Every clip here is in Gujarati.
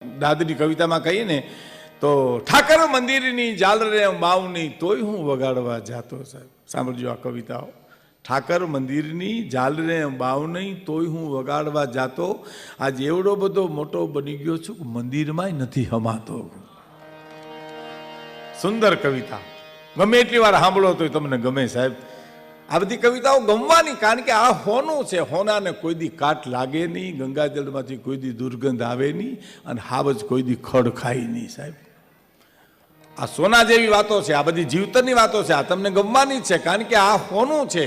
દાદની કવિતામાં કહીએ ને તો ઠાકર મંદિરની ઝાલરે માવની તોય હું વગાડવા જાતો. સાહેબ સાંભળજો આ કવિતાઓ. ઠાકર મંદિરની ઝાલરે બાવની તોય હું વગાડવા જાતો. આજ એવડો બધો મોટો બની ગયો છું કે મંદિરમાં નથી હમાતો. સુંદર કવિતા, ગમે એટલી વાર સાંભળો તો તમને ગમે. સાહેબ આ બધી કવિતાઓ ગમવાની, કારણ કે આ હોનું છે. હોનાને કોઈ દી કાટ લાગે નહીં, ગંગાજળમાંથી કોઈ દી દુર્ગંધ આવે નહીં, અને હાવજ કોઈ દી ખડ ખાય નહીં. સાહેબ આ સોના જેવી વાતો છે, આ બધી જીવતરની વાતો છે. આ તમને ગમવાની જ છે, કારણ કે આ હોનું છે,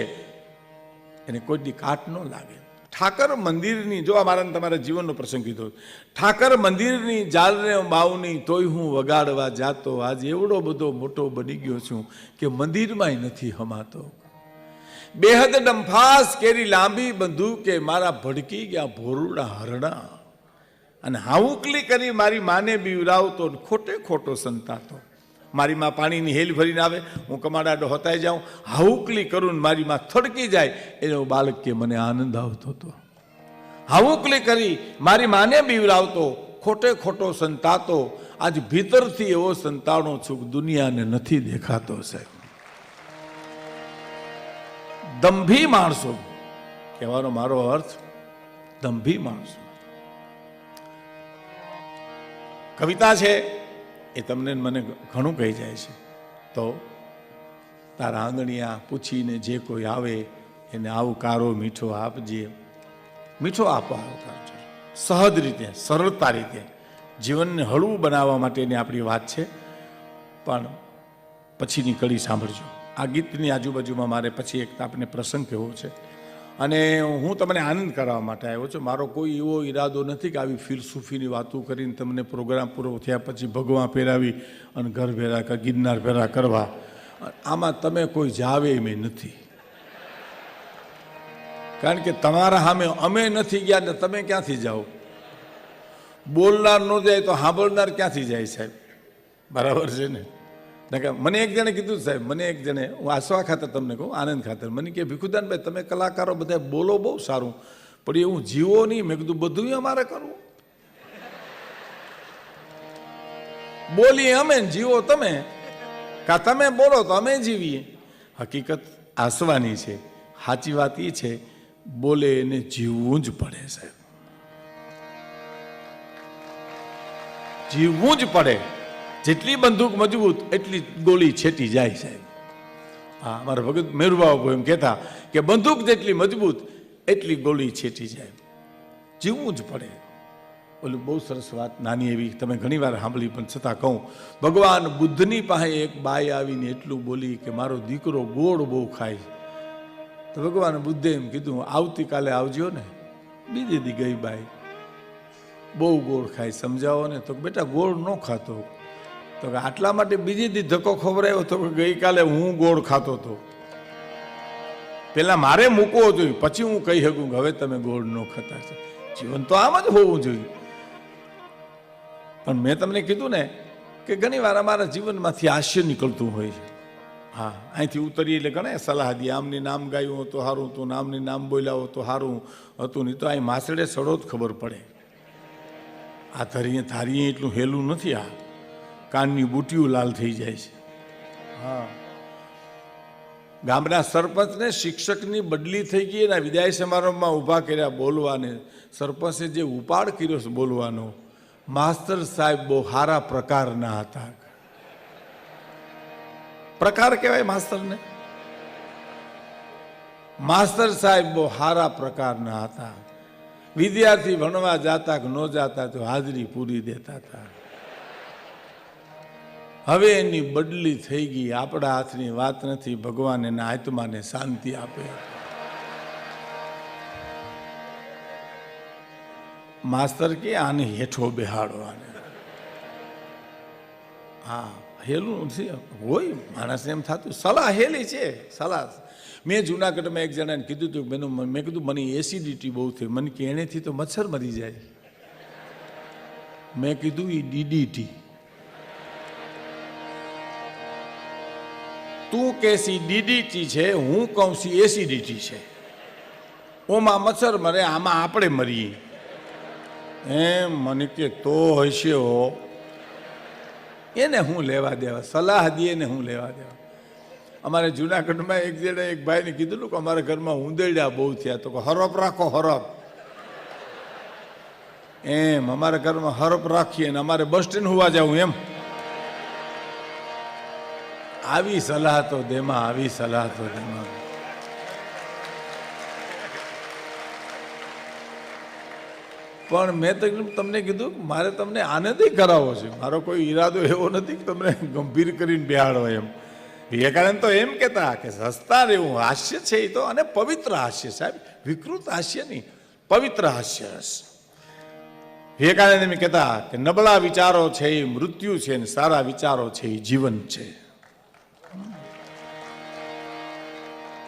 એને કોઈ દી કાટ ન લાગે. ઠાકર મંદિરની, જો આ મારા તમારા જીવનનો પ્રસંગ કીધો, ઠાકર મંદિરની ઝાલરે બાવની તોય હું વગાડવા જાતો. આજે એવડો બધો મોટો બની ગયો છું કે મંદિરમાંય નથી હમાતો. બેહદ ડંફાસ કેરી લાંબી બંદૂકે મારા ભડકી ગયા ભોરુડા હરણા. અને હાઉકલી કરી મારી માને બીવરાવતો, ખોટે ખોટો સંતાતો. મારી માં પાણીની હેલ ભરીને આવે, હું કમાડાડો હોતાઈ જાઉં, હાઉકલી કરું ને મારી માં થડકી જાય, એનો બાળક કે મને આનંદ આવતો હતો. હાઉકલી કરી મારી માને બીવરાવતો, ખોટે ખોટો સંતાતો. આજ ભીતરથી એવો સંતાણો છું કે દુનિયાને નથી દેખાતો. સાહેબ દંભી માણસો, કહેવાનો મારો અર્થ દંભી માણસો. કવિતા છે એ તમને મને ઘણું કહી જાય છે. તો તારા આંગણિયા પૂછીને જે કોઈ આવે એને આવકારો મીઠો આપજે. મીઠો આપો આવકાર, સહજ રીતે, સરળતા રીતે. જીવનને હળવું બનાવવા માટેની આપણી વાત છે. પણ પછીની કડી સાંભળજો. આ ગીતની આજુબાજુમાં મારે પછી એક આપણે પ્રસંગ કહેવો છે, અને હું તમને આનંદ કરવા માટે આવ્યો છું. મારો કોઈ એવો ઈરાદો નથી કે આવી ફિલસૂફીની વાતો કરીને તમને પ્રોગ્રામ પૂરો થયા પછી ભગવા પહેરાવી અને ઘર ભેરા કે ગિરનાર ભેરા કરવા. આમાં તમે કોઈ જાવે મેં નથી, કારણ કે તમારા સામે અમે નથી ગયા ને તમે ક્યાંથી જાઓ? બોલનાર ન જાય તો સાંભળનાર ક્યાંથી જાય? સાહેબ બરાબર છે ને? મને એક જણે કીધું, સાહેબ મને એક જણે, હું આસવા ખાતર તમને કહું, આનંદ ખાતર, મને કે ભીખુદાનભાઈ તમે કલાકારો બધા બોલો બહુ સારું, પણ એવું જીવો નહીં. મેં કીધું બધું અમારે કરવું? બોલીએ અમે, જીવો તમે, કા તમે બોલો તો અમે જીવીએ. હકીકત આસવાની છે. સાચી વાત એ છે, બોલે એને જીવવું જ પડે. સાહેબ જીવવું જ પડે. જેટલી બંદૂક મજબૂત એટલી ગોળી છેટી જાય. સાહેબ હા, અમારા ભગત મેરુબાબુ એમ કહેતા કે બંદૂક જેટલી મજબૂત એટલી ગોળી છેટી જાય. જીવવું જ પડે. ઓલું બહુ સરસ વાત, નાની એવી, તમે ઘણી વાર સાંભળી પણ છતાં કહું. ભગવાન બુદ્ધની પાસે એક બાઈ આવીને એટલું બોલી કે મારો દીકરો ગોળ બહુ ખાય. તો ભગવાન બુદ્ધે એમ કીધું આવતીકાલે આવજો ને. બીજે દી ગઈ બાઈ, બહુ ગોળ ખાય, સમજાવો ને. તો બેટા ગોળ ન ખાતો. તો આટલા માટે બીજી દી ધક્કો ખવડાવ્યો તો ગઈકાલે હું ગોળ ખાતો હતો. પેલા મારે મૂકવો જોઈએ, પછી હું કહી શકું કે હવે તમે ગોળ ન ખાતા છે. જીવન તો આમ જ હોવું જોઈએ. પણ મેં તમને કીધું ને કે ઘણી વાર અમારા જીવનમાંથી હાસ્ય નીકળતું હોય છે. હા, અહીંથી ઉતરીએ એટલે ઘણા સલાહ દી, આમની નામ ગાયું તો સારું હતું, નામની નામ બોલ્યા તો સારું હતું, નહીં તો અહીં માસડે સડો જ ખબર પડે. આ ધારીએ એટલું હેલું નથી. આ કાનની બુટીઓ લાલ થઈ જાય છે. હા, ગામના સરપંચને શિક્ષકની બદલી થઈ ગઈ, એના વિદાય સમારંભમાં ઊભા કર્યા બોલવાને. સરપંચે જે ઉપાડ કર્યો છે બોલવાનો, માસ્તર સાહેબ બહુ સારા પ્રકારના હતા. પ્રકાર કહેવાય માસ્તરને. માસ્તર સાહેબ બહુ સારા પ્રકારના હતા. વિદ્યાર્થી ભણવા જાતા કે ન જાતા તો હાજરી પૂરી દેતા હતા. હવે એની બદલી થઈ ગઈ. આપણા હાથની વાત નથી. ભગવાન એના આત્માને શાંતિ આપે. માસ્તર કે આને હેઠો બેહાડવાને. હા, હેલું નથી હોય. માણસને એમ થતું સલાહ હેલી છે. સલાહ મેં જુનાગઢમાં એક જણાને કીધું હતું, મેં કીધું મને એસિડિટી બહુ થઈ. મને કે એનેથી તો મચ્છર મરી જાય. મેં કીધું એ DDT. તું કેસી DDT છે, હું કહું છું એસિડિટી છે. ઓમાં મચ્છર મરે, આમાં આપણે મરીએ. એમ મને કે તો હશે હો, એને હું લેવા દેવા, સલાહ દે ને હું લેવા દેવા. અમારે જુનાગઢમાં એક જણે એક ભાઈને કીધું કે અમારા ઘરમાં ઉંદેડા બહુ થયા, તો હરપ રાખો હરપ. એમ અમારા ઘરમાં હરપ રાખીએ ને અમારે બસ સ્ટેન્ડ હોવા જવું એમ. આવી સલાહ તો દેમાં, આવી સલાહ તો દેમાં. પણ મેં તો તમને કીધું મારે તમને આનંદ કરાવવો છે, મારો કોઈ ઈરાદો એવો નથી કે તમને ગંભીર કરીને બેહાડો એમ. વિવેકાનંદ તો એમ કહેતા કે સસ્તા રહેવું હાસ્ય છે એ તો, અને પવિત્ર હાસ્ય સાહેબ, વિકૃત હાસ્ય નહીં, પવિત્ર હાસ્ય. વિવેકાનંદ એમ કહેતા કે નબળા વિચારો છે એ મૃત્યુ છે ને સારા વિચારો છે એ જીવન છે.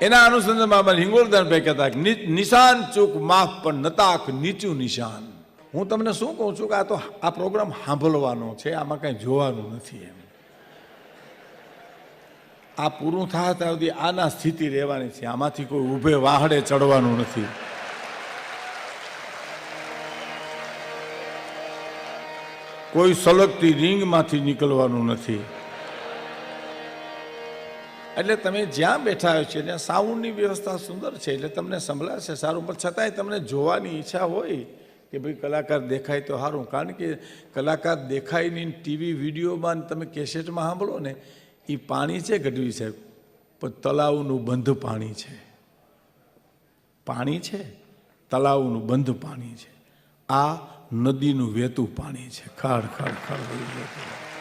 એના અનુસંધાનમાં હિંગોળદાનભાઈ કહેતા કે નિશાન ચૂક માફ પણ નતાક નીચું નિશાન. હું તમને શું કહું છું કે આ તો આ પ્રોગ્રામ સાંભળવાનો છે, આમાં કઈ જોવાનું નથી એમ. આ પૂરું થાય ત્યાં સુધી આના સ્થિતિ રહેવાની છે, આમાંથી કોઈ ઊભે વાહડે ચડવાનું નથી. કોઈ સલગતી રીંગમાંથી નીકળવાનું નથી. એટલે તમે જ્યાં બેઠા છો ત્યાં સાઉન્ડની વ્યવસ્થા સુંદર છે, એટલે તમને સંભળાશે સારું, પણ છતાંય તમને જોવાની ઈચ્છા હોય કે ભાઈ કલાકાર દેખાય તો સારું. કારણ કે કલાકાર દેખાય નહીં, ટીવી વિડીયોમાં તમે કેસેટમાં સાંભળો ને, એ પાણી છે ગઢવી સાહેબ, પણ તળાવનું બંધ પાણી છે. પાણી છે તળાવનું બંધ પાણી છે, આ નદીનું વહેતું પાણી છે. ખડ ખડ ખડ.